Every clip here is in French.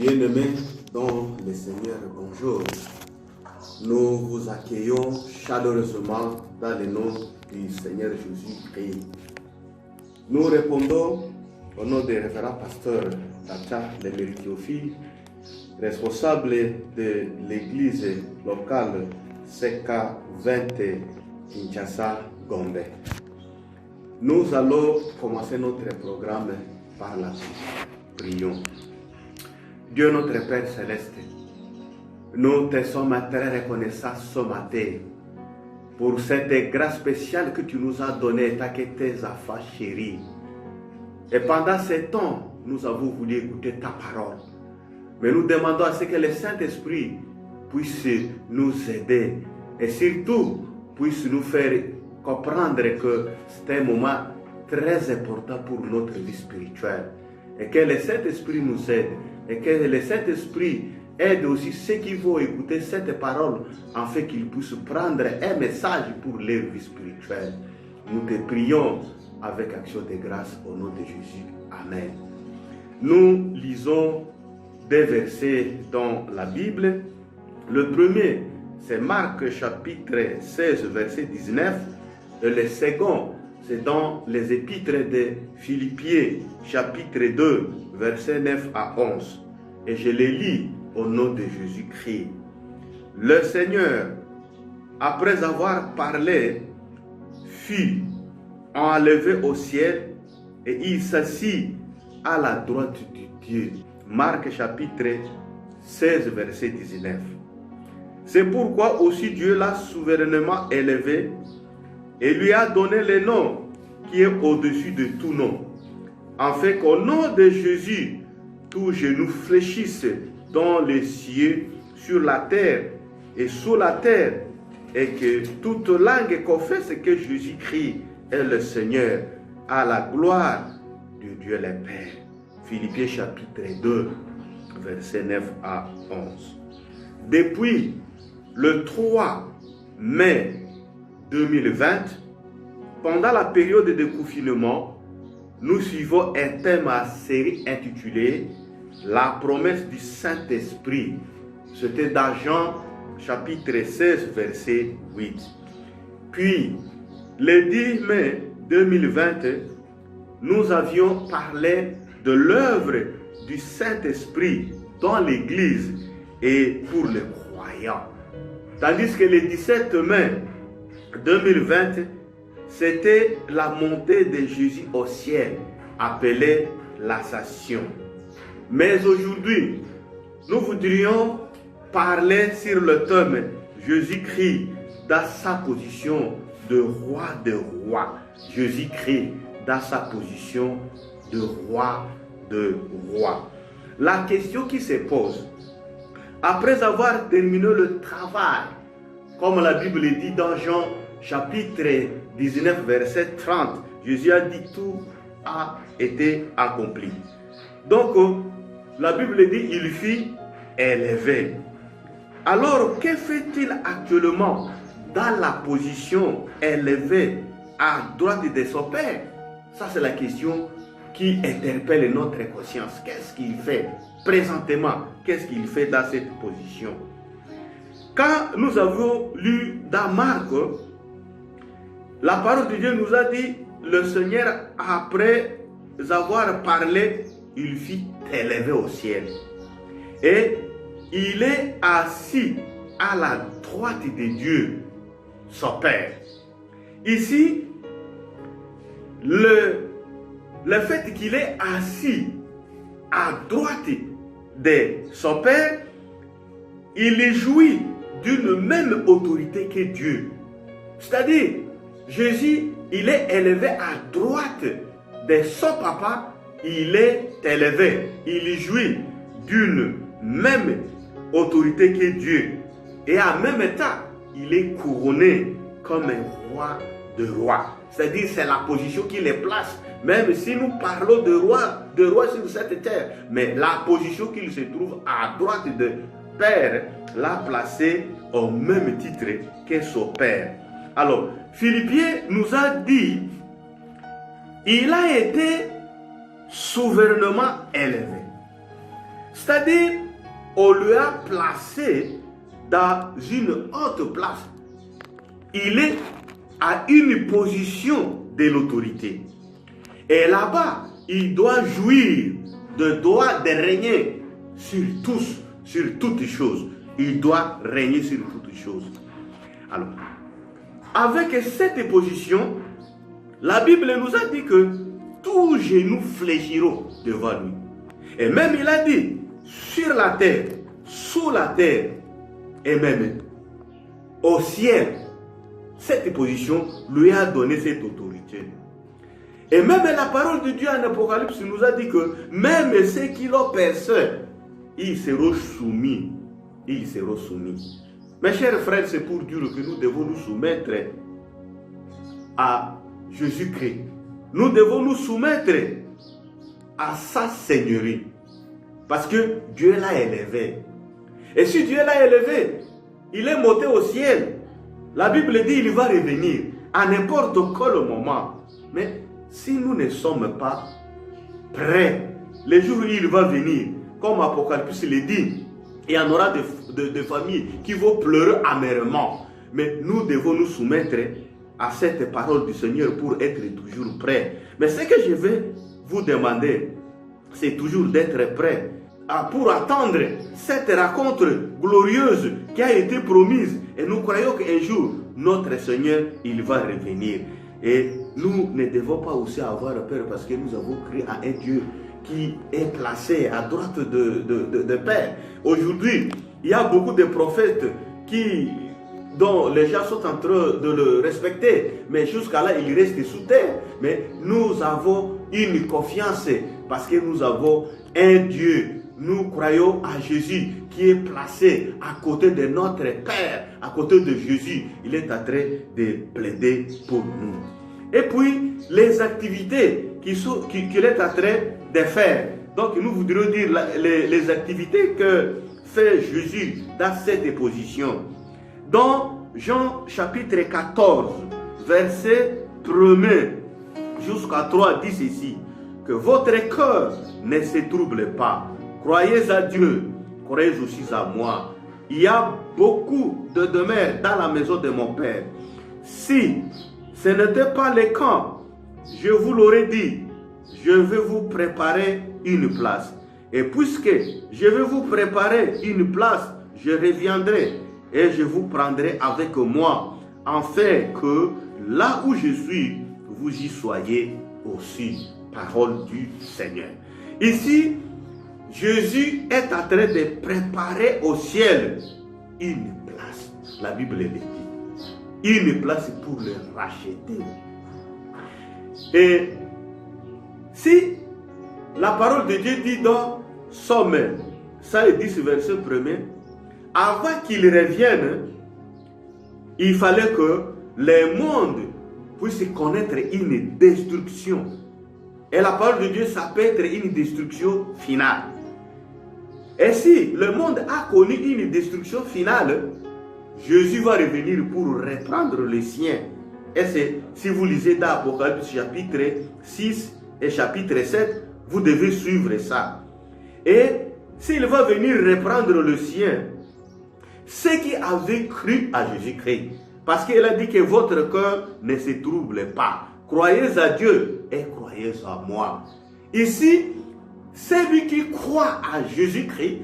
Bien-aimés dans le Seigneur, bonjour. Nous vous accueillons chaleureusement dans le nom du Seigneur Jésus-Christ. Nous répondons au nom des révérends pasteurs Tacha Lemerikiofi, responsable de l'église locale CK20 Kinshasa Gombe. Nous allons commencer notre programme par la prière. Dieu notre Père Céleste, nous te sommes très reconnaissants ce matin pour cette grâce spéciale que tu nous as donnée, tant que tes enfants chéris. Et pendant ce temps, nous avons voulu écouter ta parole. Mais nous demandons à ce que le Saint-Esprit puisse nous aider et surtout puisse nous faire comprendre que c'est un moment très important pour notre vie spirituelle. Et que le Saint-Esprit nous aide. Et que le Saint-Esprit aide aussi ceux qui vont écouter cette parole afin qu'ils puissent prendre un message pour leur vie spirituelle. Nous te prions avec action de grâce au nom de Jésus. Amen. Nous lisons des versets dans la Bible. Le premier, c'est Marc chapitre 16, verset 19. Et le second, c'est dans les épîtres de Philippiens, chapitre 2, versets 9 à 11. Et je les lis au nom de Jésus-Christ. Le Seigneur, après avoir parlé, fut enlevé au ciel et il s'assit à la droite de Dieu. Marc chapitre 16, verset 19. C'est pourquoi aussi Dieu l'a souverainement élevé et lui a donné le nom qui est au-dessus de tout nom, afin qu'au nom de Jésus, tout genou fléchisse dans les cieux, sur la terre et sous la terre, et que toute langue confesse que Jésus-Christ est le Seigneur, à la gloire de Dieu le Père. Philippiens chapitre 2, versets 9 à 11. Depuis le 3 mai 2020, pendant la période de confinement, nous suivons un thème à série intitulé « La promesse du Saint-Esprit ». C'était dans Jean chapitre 16, verset 8. Puis, le 10 mai 2020, nous avions parlé de l'œuvre du Saint-Esprit dans l'Église et pour les croyants. Tandis que le 17 mai 2020, c'était la montée de Jésus au ciel, appelée l'ascension. Mais aujourd'hui, nous voudrions parler sur le thème Jésus-Christ dans sa position de roi de rois. Jésus-Christ dans sa position de roi de rois. La question qui se pose, après avoir terminé le travail, comme la Bible dit dans Jean chapitre 19, verset 30, Jésus a dit tout a été accompli. Donc, la Bible dit il fut élevé. Alors, que fait-il actuellement dans la position élevée à droite de son Père? Ça, c'est la question qui interpelle notre conscience. Qu'est-ce qu'il fait présentement? Qu'est-ce qu'il fait dans cette position? Quand nous avons lu dans Marc, la parole de Dieu nous a dit, le Seigneur, après avoir parlé, il fut élevé au ciel. Et il est assis à la droite de Dieu, son Père. Ici, le fait qu'il est assis à droite de son Père, il jouit d'une même autorité que Dieu. C'est-à-dire, Jésus, il est élevé à droite de son papa, il est élevé, il jouit d'une même autorité que Dieu. Et en même temps, il est couronné comme un roi de rois. C'est-à-dire, c'est la position qui les place. Même si nous parlons de roi sur cette terre, mais la position qu'il se trouve à droite de Père l'a placé au même titre que son Père. Alors, Philippiens nous a dit, il a été souverainement élevé. C'est-à-dire, on lui a placé dans une haute place. Il est à une position de l'autorité. Et là-bas, il doit jouir de droit de régner sur tous, sur toutes choses. Il doit régner sur toutes choses. Alors, avec cette position, la Bible nous a dit que tous genoux fléchiront devant lui. Et même il a dit, sur la terre, sous la terre, et même au ciel, cette position lui a donné cette autorité. Et même la parole de Dieu en Apocalypse nous a dit que même ceux qui l'ont percé, ils seront soumis. Ils seront soumis. Mes chers frères, c'est pour dire que nous devons nous soumettre à Jésus-Christ. Nous devons nous soumettre à sa seigneurie. Parce que Dieu l'a élevé. Et si Dieu l'a élevé, il est monté au ciel. La Bible dit qu'il va revenir à n'importe quel moment. Mais si nous ne sommes pas prêts, le jour où il va venir, comme Apocalypse le dit, il y en aura des familles qui vont pleurer amèrement. Mais nous devons nous soumettre à cette parole du Seigneur pour être toujours prêts. Mais ce que je vais vous demander, c'est toujours d'être prêt pour attendre cette rencontre glorieuse qui a été promise. Et nous croyons qu'un jour, notre Seigneur, il va revenir. Et nous ne devons pas aussi avoir peur parce que nous avons cru à un Dieu qui est placé à droite de Père. Aujourd'hui, il y a beaucoup de prophètes dont les gens sont en train de le respecter, mais jusqu'à là, il reste sous terre. Mais nous avons une confiance parce que nous avons un Dieu. Nous croyons à Jésus qui est placé à côté de notre Père, à côté de Jésus. Il est en train de plaider pour nous. Et puis, les activités qu'il est en train de faire. Donc, nous voudrions dire les activités que fait Jésus dans cette position. Dans Jean chapitre 14, verset 1er jusqu'à 3, dit ceci, que votre cœur ne se trouble pas. Croyez à Dieu, croyez aussi à moi. Il y a beaucoup de demeures dans la maison de mon Père. Si ce n'était pas le cas, je vous l'aurais dit, je vais vous préparer une place. Et puisque je vais vous préparer une place, je reviendrai et je vous prendrai avec moi, afin que là où je suis, vous y soyez aussi. Parole du Seigneur. Ici, Jésus est en train de préparer au ciel une place. La Bible le dit. Une place pour le racheter. Et si la parole de Dieu dit dans Somme 110, verset 1er, avant qu'il revienne, il fallait que le monde puisse connaître une destruction. Et la parole de Dieu, ça peut être une destruction finale. Et si le monde a connu une destruction finale, Jésus va revenir pour reprendre les siens. Et c'est, si vous lisez dans Apocalypse chapitre 6 et chapitre 7, vous devez suivre ça. Et s'il va venir reprendre le sien, ceux qui avaient cru à Jésus-Christ, parce qu'il a dit que votre cœur ne se trouble pas. Croyez à Dieu et croyez à moi. Ici, celui qui croit à Jésus-Christ,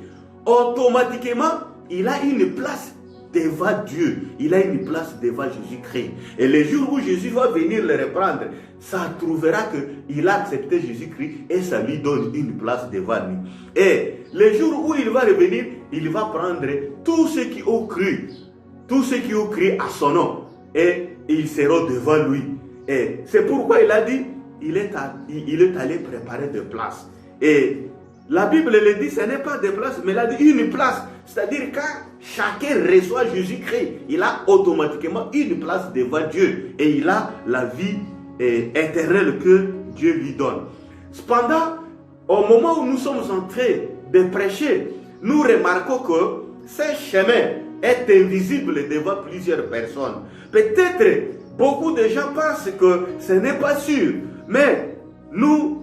automatiquement, il a une place devant Dieu. Il a une place devant Jésus-Christ. Et le jour où Jésus va venir le reprendre, ça trouvera qu'il a accepté Jésus-Christ et ça lui donne une place devant lui. Et le jour où il va revenir, il va prendre tous ceux qui ont cru, tous ceux qui ont cru à son nom, et ils seront devant lui. Et c'est pourquoi il a dit, il est allé préparer des places. Et la Bible le dit, ce n'est pas des places, mais il a dit une place. C'est-à-dire quand chacun reçoit Jésus-Christ, il a automatiquement une place devant Dieu. Et il a la vie éternelle que Dieu lui donne. Cependant, au moment où nous sommes en train de prêcher, nous remarquons que ce chemin est invisible devant plusieurs personnes. Peut-être beaucoup de gens pensent que ce n'est pas sûr, mais nous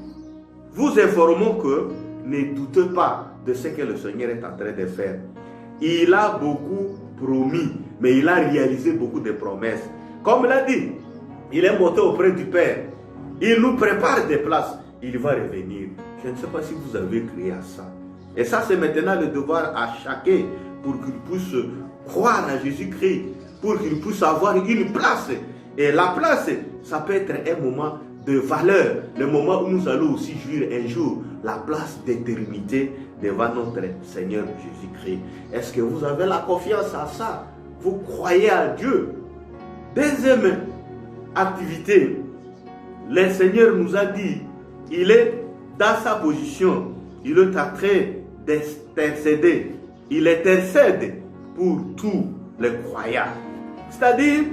vous informons que ne doutez pas, de ce que le Seigneur est en train de faire. Il a beaucoup promis, mais il a réalisé beaucoup de promesses. Comme il a dit, il est monté auprès du Père. Il nous prépare des places. Il va revenir. Je ne sais pas si vous avez crié à ça. Et ça, c'est maintenant le devoir à chacun pour qu'il puisse croire à Jésus-Christ, pour qu'il puisse avoir une place. Et la place, ça peut être un moment de valeur, le moment où nous allons aussi jouir un jour la place d'éternité devant notre Seigneur Jésus-Christ. Est-ce que vous avez la confiance à ça? Vous croyez à Dieu? Deuxième activité, le Seigneur nous a dit, il est dans sa position, il est en train d'intercéder, il intercède pour tous les croyants. C'est-à-dire,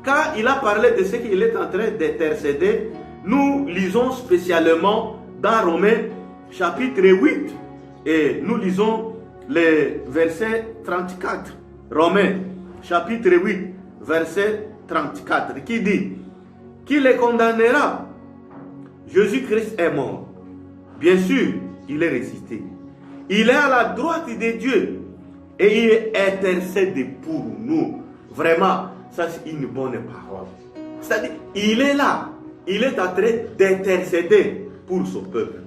quand il a parlé de ce qu'il est en train d'intercéder, nous lisons spécialement dans Romains chapitre 8 et nous lisons le verset 34. Romains chapitre 8 verset 34 qui dit: qui les condamnera? Jésus-Christ est mort. Bien sûr, il est ressuscité. Il est à la droite de Dieu et il intercède pour nous. Vraiment, ça c'est une bonne parole. C'est-à-dire, il est là, il est en train d'intercéder pour son peuple.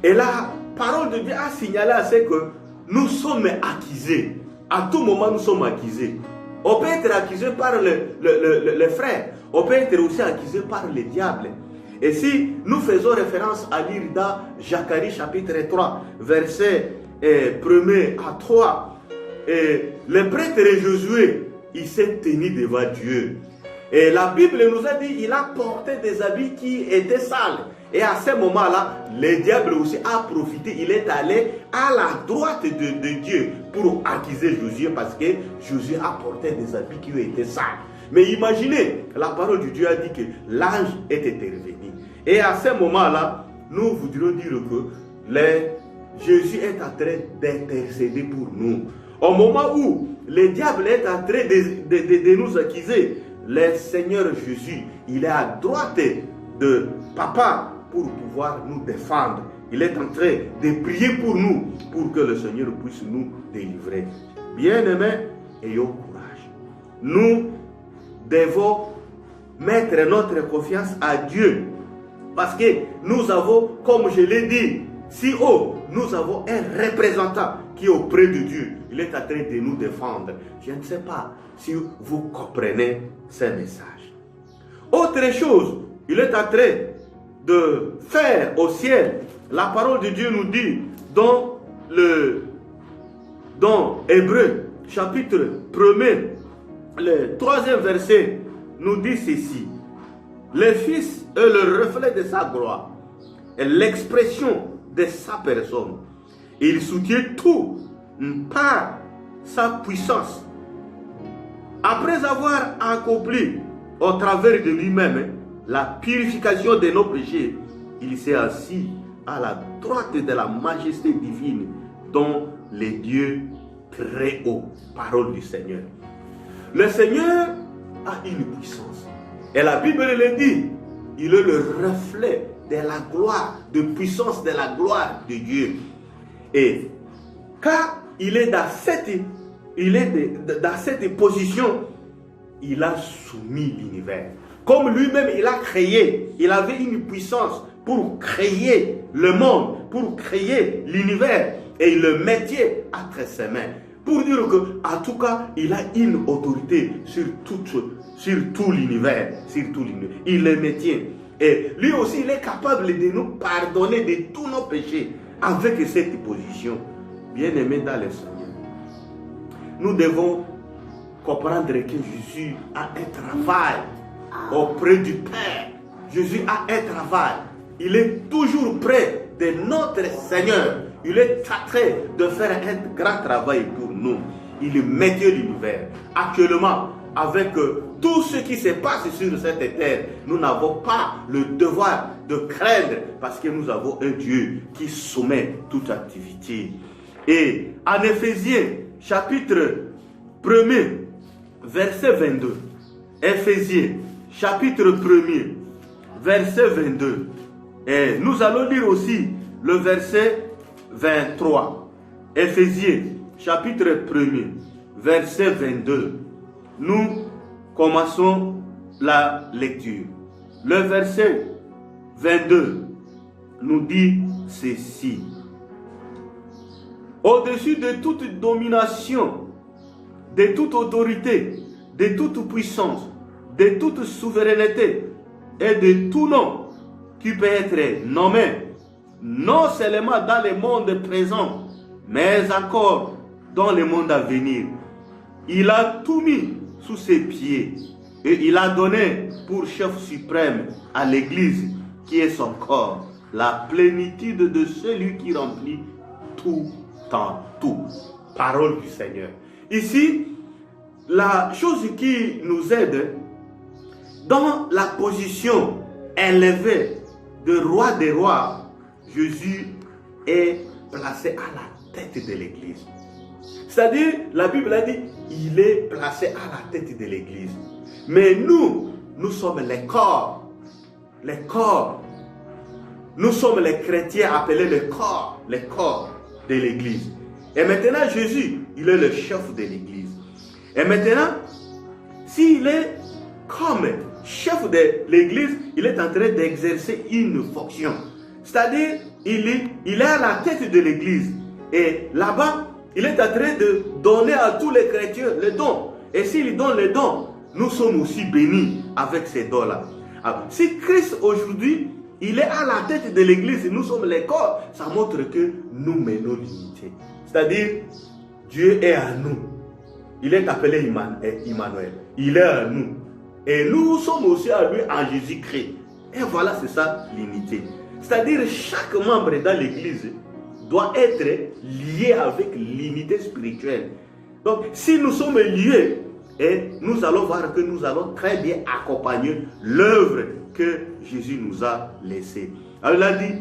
Et la parole de Dieu a signalé à ce que nous sommes accusés. À tout moment, nous sommes accusés. On peut être accusé par le frère. On peut être aussi accusé par le diable. Et si nous faisons référence à lire dans Zacharie chapitre 3, verset 1 à 3, le prêtre Josué, il s'est tenu devant Dieu. Et la Bible nous a dit qu'il a porté des habits qui étaient sales. Et à ce moment-là, le diable aussi a profité. Il est allé à la droite de Dieu pour accuser Josué parce que Josué a porté des habits qui étaient sales. Mais imaginez, la parole de Dieu a dit que l'ange était intervenu. Et à ce moment-là, nous voudrions dire que Jésus est en train d'intercéder pour nous. Au moment où le diable est en train de nous accuser, le Seigneur Jésus, il est à droite de Papa pour pouvoir nous défendre. Il est en train de prier pour nous, pour que le Seigneur puisse nous délivrer. Bien-aimés, ayons courage. Nous devons mettre notre confiance à Dieu. Parce que nous avons, comme je l'ai dit, si haut, nous avons un représentant qui est auprès de Dieu. Il est en train de nous défendre. Je ne sais pas si vous comprenez ce message. Autre chose, il est en train de faire au ciel. La parole de Dieu nous dit dans Hébreux, chapitre 1er, le 3e verset, nous dit ceci. Le Fils est le reflet de sa gloire et l'expression de sa personne. Il soutient tout par sa puissance. Après avoir accompli au travers de lui-même la purification de nos péchés, il s'est assis à la droite de la majesté divine dont les dieux très haut. Parole du Seigneur. Le Seigneur a une puissance. Et la Bible le dit, il est le reflet de la gloire, de puissance de la gloire de Dieu. Et quand il est dans cette position, il a soumis l'univers. Comme lui-même, il a créé, il avait une puissance pour créer le monde, pour créer l'univers. Et il le mettait entre ses mains. Pour dire qu'en tout cas, il a une autorité sur tout l'univers. Il le mettait. Et lui aussi, il est capable de nous pardonner de tous nos péchés avec cette position. Bien-aimés dans le Seigneur, nous devons comprendre que Jésus a un travail auprès du Père. Jésus a un travail. Il est toujours près de notre Seigneur. Il est en train de faire un grand travail pour nous. Il mettait l'univers. Actuellement, avec tout ce qui se passe sur cette terre, nous n'avons pas le devoir de craindre parce que nous avons un Dieu qui soumet toute activité. Et en Éphésiens, chapitre 1er, verset 22. Éphésiens, chapitre 1er, verset 22. Et nous allons lire aussi le verset 23. Éphésiens, chapitre 1er, verset 22. Nous commençons la lecture. Le verset 22 nous dit ceci. Au-dessus de toute domination, de toute autorité, de toute puissance, de toute souveraineté et de tout nom qui peut être nommé, non seulement dans le monde présent, mais encore dans le monde à venir. Il a tout mis sous ses pieds et il a donné pour chef suprême à l'Église qui est son corps, la plénitude de celui qui remplit tout en tout. Parole du Seigneur. Ici, la chose qui nous aide dans la position élevée de roi des rois, Jésus est placé à la tête de l'Église. C'est-à-dire, la Bible a dit, il est placé à la tête de l'Église. Mais nous sommes les corps. Les corps. Nous sommes les chrétiens appelés les corps de l'Église. Et maintenant, Jésus, il est le chef de l'Église. Et maintenant, s'il est comme chef de l'Église, il est en train d'exercer une fonction. C'est-à-dire, il est à la tête de l'Église. Et là-bas, il est en train de donner à tous les chrétiens les dons. Et s'il donne les dons, nous sommes aussi bénis avec ces dons-là. Alors, si Christ aujourd'hui, il est à la tête de l'Église et nous sommes les corps, ça montre que nous menons l'unité. C'est-à-dire, Dieu est à nous. Il est appelé Emmanuel. Il est à nous. Et nous sommes aussi à lui en Jésus-Christ. Et voilà, c'est ça l'unité. C'est-à-dire, chaque membre dans l'Église doit être lié avec l'unité spirituelle. Donc, si nous sommes liés, et nous allons voir que nous allons très bien accompagner l'œuvre que Jésus nous a laissée. Alors, il a dit,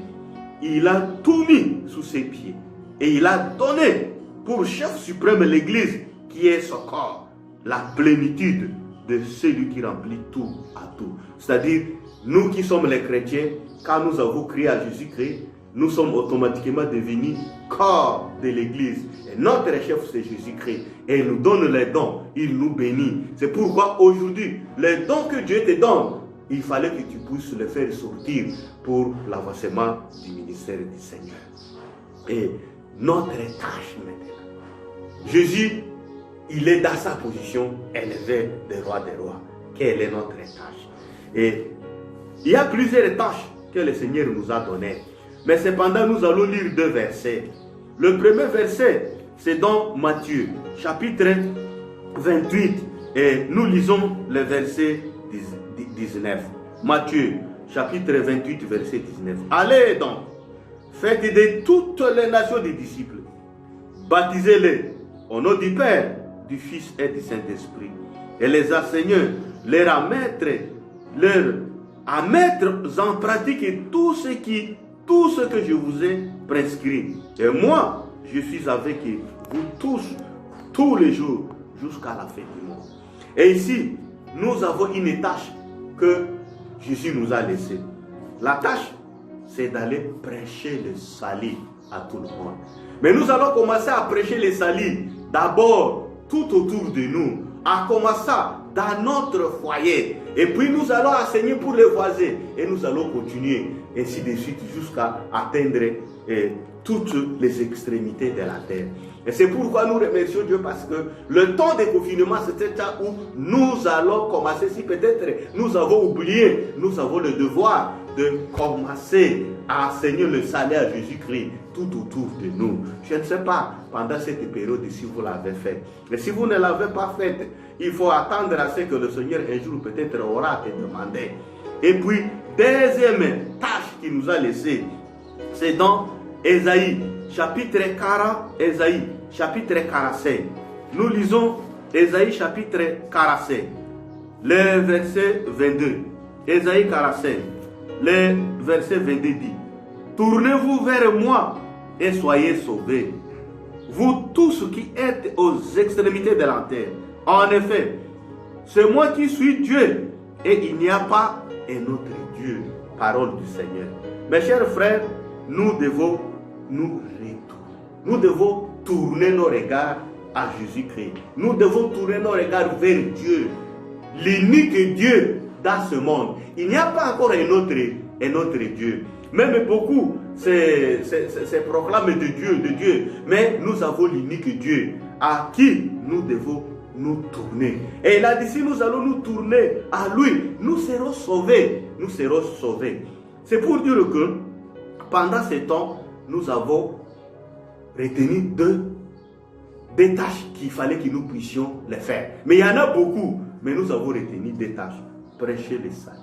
il a tout mis sous ses pieds. Et il a donné pour chef suprême l'Église, qui est son corps, la plénitude de celui qui remplit tout à tout. C'est-à-dire, nous qui sommes les chrétiens, quand nous avons crié à Jésus-Christ, nous sommes automatiquement devenus corps de l'Église. Et notre chef, c'est Jésus-Christ. Et il nous donne les dons. Il nous bénit. C'est pourquoi aujourd'hui, les dons que Dieu te donne, il fallait que tu puisses les faire sortir pour l'avancement du ministère du Seigneur. Et notre tâche maintenant. Jésus, il est dans sa position élevée des rois des rois. Quelle est notre tâche? Et il y a plusieurs tâches que le Seigneur nous a données. Mais cependant, nous allons lire deux versets. Le premier verset, c'est dans Matthieu, chapitre 28. Et nous lisons le verset 19. Matthieu, chapitre 28, verset 19. Allez donc, faites de toutes les nations des disciples. Baptisez-les au nom du Père, du Fils et du Saint-Esprit. Et les enseignants, à mettre en pratique tout ce que je vous ai prescrit. Et moi, je suis avec vous tous les jours, jusqu'à la fin du monde. Et ici, nous avons une tâche que Jésus nous a laissée. La tâche, c'est d'aller prêcher le salut à tout le monde. Mais nous allons commencer à prêcher le salut d'abord tout autour de nous, à commencer dans notre foyer. Et puis nous allons enseigner pour les voisins. Et nous allons continuer ainsi de suite jusqu'à atteindre toutes les extrémités de la terre. Et c'est pourquoi nous remercions Dieu, parce que le temps de confinement, c'est un temps où nous allons commencer. Si peut-être nous avons oublié, nous avons le devoir de commencer à enseigner le salut à Jésus-Christ tout autour de nous. Je ne sais pas pendant cette période si vous l'avez fait. Mais si vous ne l'avez pas fait, il faut attendre à ce que le Seigneur un jour peut-être aura te demandé. Et puis, deuxième tâche qu'il nous a laissée, c'est dans Ésaïe, chapitre 40, Ésaïe, chapitre 45. Nous lisons Ésaïe, chapitre 45, le verset 22. Ésaïe 45, le verset 22 dit: Tournez-vous vers moi et soyez sauvés, vous tous qui êtes aux extrémités de la terre. En effet, c'est moi qui suis Dieu et il n'y a pas un autre Dieu. Parole du Seigneur. Mes chers frères, nous devons nous nous devons tourner nos regards à Jésus-Christ. Nous devons tourner nos regards vers Dieu, l'unique Dieu dans ce monde. Il n'y a pas encore un autre Dieu. Même beaucoup se proclament de Dieu, mais nous avons l'unique Dieu à qui nous devons nous tourner. Et il a dit, si nous allons nous tourner à lui, nous serons sauvés. Nous serons sauvés. C'est pour dire que pendant ce temps, nous avons retenu des tâches qu'il fallait que nous puissions les faire. Mais il y en a beaucoup, mais nous avons retenu des tâches. Prêcher le salut.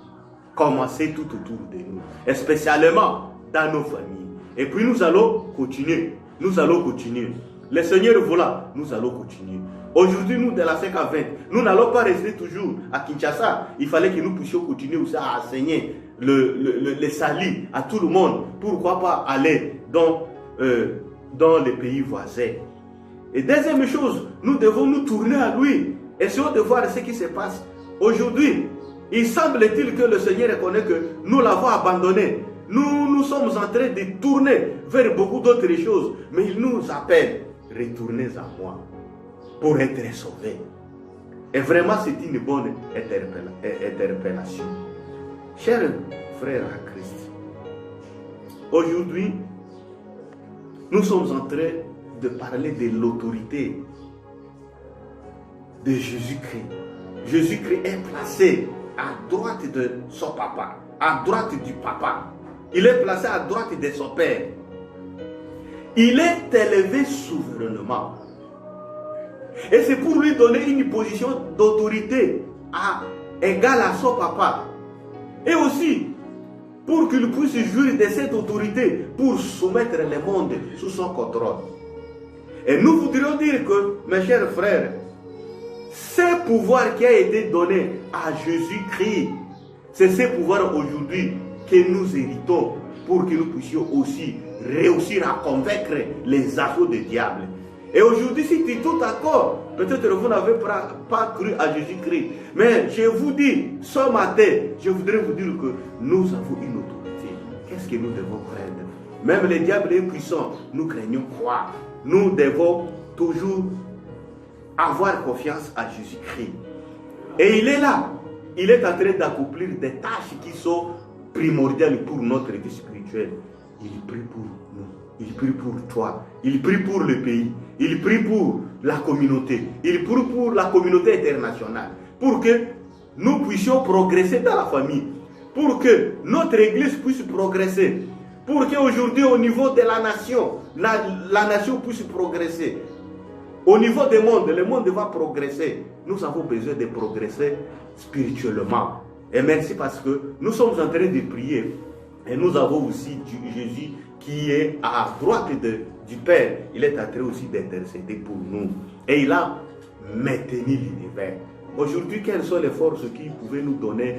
Commencer tout autour de nous, et spécialement dans nos familles. Et puis nous allons continuer. Nous allons continuer. Le Seigneur voilà, nous allons continuer. Aujourd'hui, nous, de la 5 à 20, nous n'allons pas rester toujours à Kinshasa. Il fallait que nous puissions continuer aussi à enseigner le salut à tout le monde. Pourquoi pas aller dans les pays voisins. Et deuxième chose, nous devons nous tourner à lui. Essayons de voir ce qui se passe. Aujourd'hui, il semble-t-il que le Seigneur reconnaît que nous l'avons abandonné. Nous sommes en train de tourner vers beaucoup d'autres choses. Mais il nous appelle, retournez à moi pour être sauvés. Et vraiment, c'est une bonne interpellation. Chers frères en Christ, aujourd'hui, nous sommes en train de parler de l'autorité de Jésus-Christ. Jésus-Christ est placé à droite de son papa, à droite du papa. Il est placé à droite de son père. Il est élevé souverainement. Et c'est pour lui donner une position d'autorité égale à son papa. Et aussi, pour qu'il puisse jouir de cette autorité, pour soumettre le monde sous son contrôle. Et nous voudrions dire que, mes chers frères, ce pouvoir qui a été donné à Jésus-Christ, c'est ce pouvoir aujourd'hui que nous héritons pour que nous puissions aussi réussir à convaincre les assauts du diable. Et aujourd'hui, si tu tout d'accord, peut-être vous n'avez pas cru à Jésus-Christ. Mais je vous dis, ce matin, je voudrais vous dire que nous avons une autorité. Qu'est-ce que nous devons craindre? Même le diable est puissant, nous craignons quoi? Nous devons toujours avoir confiance à Jésus-Christ. Et il est là. Il est en train d'accomplir des tâches qui sont primordiales pour notre vie spirituelle. Il prie pour nous. Il prie pour toi. Il prie pour le pays. Il prie pour la communauté. Il prie pour la communauté internationale. Pour que nous puissions progresser dans la famille. Pour que notre église puisse progresser. Pour qu'aujourd'hui, au niveau de la nation, la nation puisse progresser. Au niveau du monde, le monde va progresser. Nous avons besoin de progresser spirituellement. Et merci parce que nous sommes en train de prier. Et nous avons aussi Jésus qui est à droite du Père. Il est en train aussi d'intercéder pour nous. Et il a maintenu l'univers. Aujourd'hui, quelles sont les forces qui pouvaient nous donner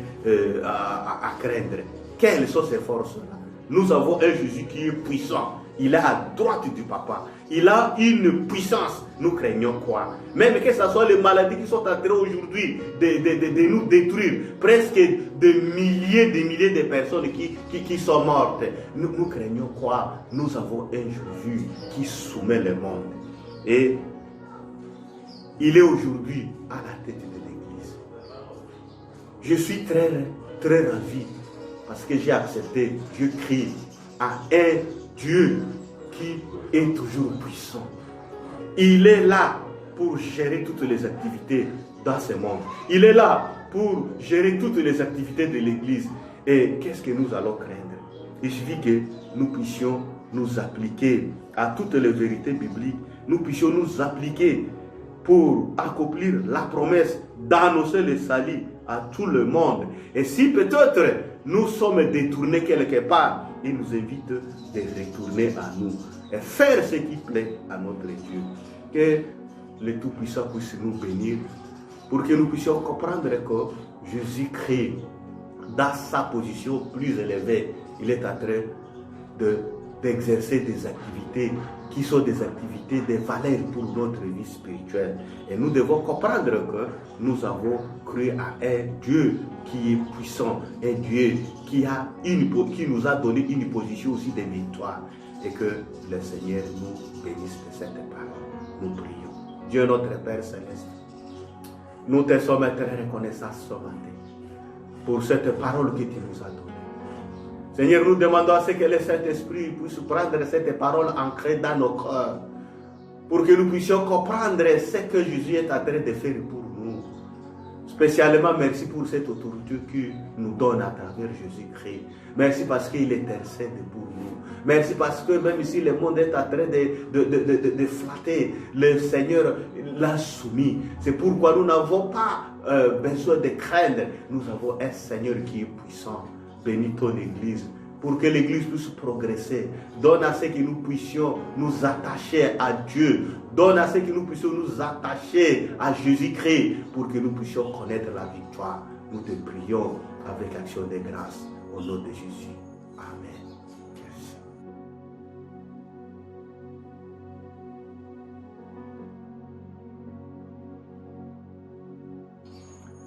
à craindre? Quelles sont ces forces-là? Nous avons un Jésus qui est puissant. Il est à droite du Papa. Il a une puissance. Nous craignons quoi? Même que ce soit les maladies qui sont en train aujourd'hui de nous détruire. Presque des milliers de personnes qui sont mortes. Nous craignons quoi? Nous avons un Jésus qui soumet le monde. Et il est aujourd'hui à la tête de l'Église. Je suis très, très ravi parce que j'ai accepté Dieu-Christ à un Dieu qui est toujours puissant. Il est là pour gérer toutes les activités dans ce monde. Il est là pour gérer toutes les activités de l'Église. Et qu'est-ce que nous allons craindre? Il suffit que nous puissions nous appliquer à toutes les vérités bibliques. Nous puissions nous appliquer pour accomplir la promesse d'annoncer le salut à tout le monde. Et si peut-être nous sommes détournés quelque part, il nous invite de retourner à nous et faire ce qui plaît à notre Dieu. Que le Tout-Puissant puisse nous bénir pour que nous puissions comprendre que Jésus-Christ, dans sa position plus élevée, il est en train d'exercer des activités qui sont des activités de valeur pour notre vie spirituelle. Et nous devons comprendre que nous avons cru à un Dieu qui est puissant, un Dieu qui nous a donné une position aussi de victoire. et que le Seigneur nous bénisse de cette parole. Nous prions. Dieu notre Père Céleste, nous te sommes très reconnaissants ce matin pour cette parole que tu nous as donnée. Seigneur, nous demandons à ce que le Saint-Esprit puisse prendre cette parole ancrée dans nos cœurs pour que nous puissions comprendre ce que Jésus est en train de faire pour nous. Spécialement, merci pour cette autorité qu'il nous donne à travers Jésus-Christ. Merci parce qu'il intercède pour nous. Merci parce que même si le monde est en train de flatter, le Seigneur l'a soumis. C'est pourquoi nous n'avons pas besoin de craindre. Nous avons un Seigneur qui est puissant. Bénis ton Église pour que l'Église puisse progresser. Donne à ce que nous puissions nous attacher à Dieu. Donne à ce que nous puissions nous attacher à Jésus-Christ pour que nous puissions connaître la victoire. Nous te prions avec action de grâce au nom de Jésus. Amen. Merci.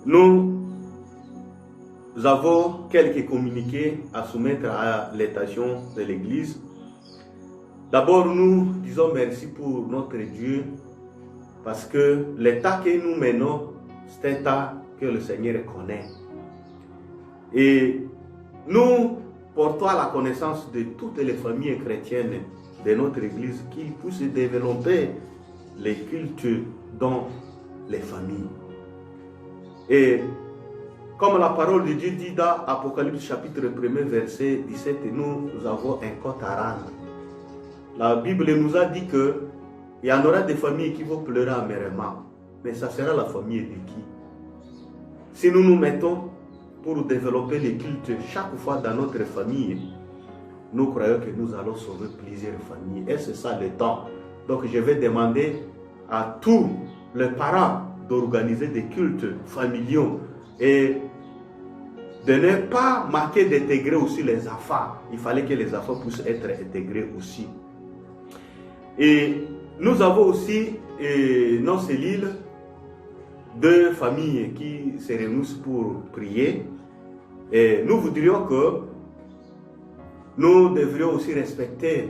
Nous avons quelques communiqués à soumettre à l'attention de l'Église. D'abord, nous disons merci pour notre Dieu parce que l'état que nous menons, c'est un état que le Seigneur connaît. Et nous portons à la connaissance de toutes les familles chrétiennes de notre Église qu'ils puissent développer les cultes dans les familles. Et comme la parole de Dieu dit dans Apocalypse chapitre 1 verset 17, nous avons un compte à rendre. La Bible nous a dit qu'il y en aura des familles qui vont pleurer amèrement. Mais ça sera la famille de qui? Si nous nous mettons pour développer les cultes chaque fois dans notre famille, nous croyons que nous allons sauver plusieurs familles. Et c'est ça le temps. Donc je vais demander à tous les parents d'organiser des cultes familiaux et de ne pas manquer d'intégrer aussi les enfants. Il fallait que les enfants puissent être intégrés aussi. Et nous avons aussi dans ces îles deux familles qui se réunissent pour prier. Et nous voudrions que nous devrions aussi respecter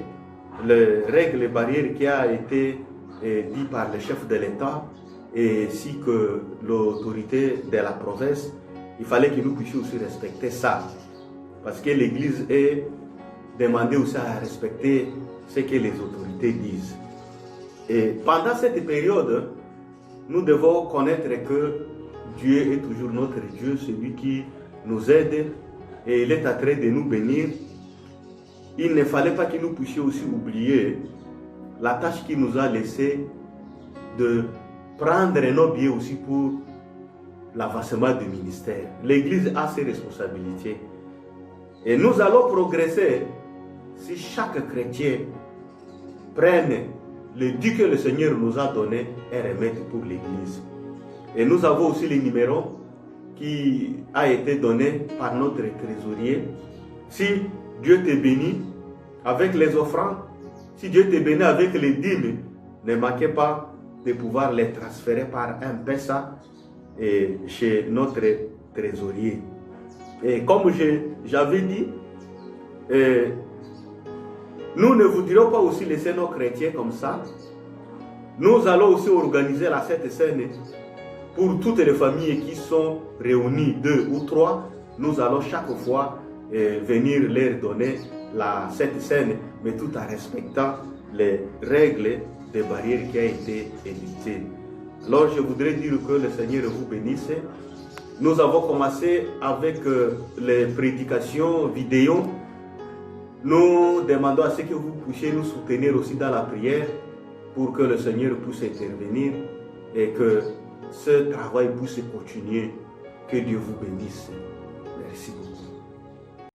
les règles et barrières qui ont été dites par le chef de l'État ainsi que l'autorité de la province. Il fallait que nous puissions aussi respecter ça. Parce que l'Église est demandée aussi à respecter ce que les autorités disent. Et pendant cette période, nous devons connaître que Dieu est toujours notre Dieu, celui qui nous aide et il est en train de nous bénir. Il ne fallait pas que nous puissions aussi oublier la tâche qu'il nous a laissée de prendre nos billets aussi pour l'avancement du ministère. L'Église a ses responsabilités. Et nous allons progresser si chaque chrétien prenne le dû que le Seigneur nous a donné et remette pour l'Église. Et nous avons aussi les numéros qui a été donné par notre trésorier. Si Dieu te bénit avec les offrandes, si Dieu te bénit avec les dîmes, ne manquez pas de pouvoir les transférer par un PESA chez notre trésorier. Et comme j'avais dit, nous ne voudrions pas aussi laisser nos chrétiens comme ça. Nous allons aussi organiser la Sainte Seine pour toutes les familles qui sont réunies, 2 ou 3. Nous allons chaque fois venir leur donner la Sainte Seine, mais tout en respectant les règles des barrières qui ont été édictées. Alors je voudrais dire que le Seigneur vous bénisse. Nous avons commencé avec les prédications vidéo. Nous demandons à ce que vous puissiez nous soutenir aussi dans la prière pour que le Seigneur puisse intervenir et que ce travail puisse continuer. Que Dieu vous bénisse. Merci beaucoup.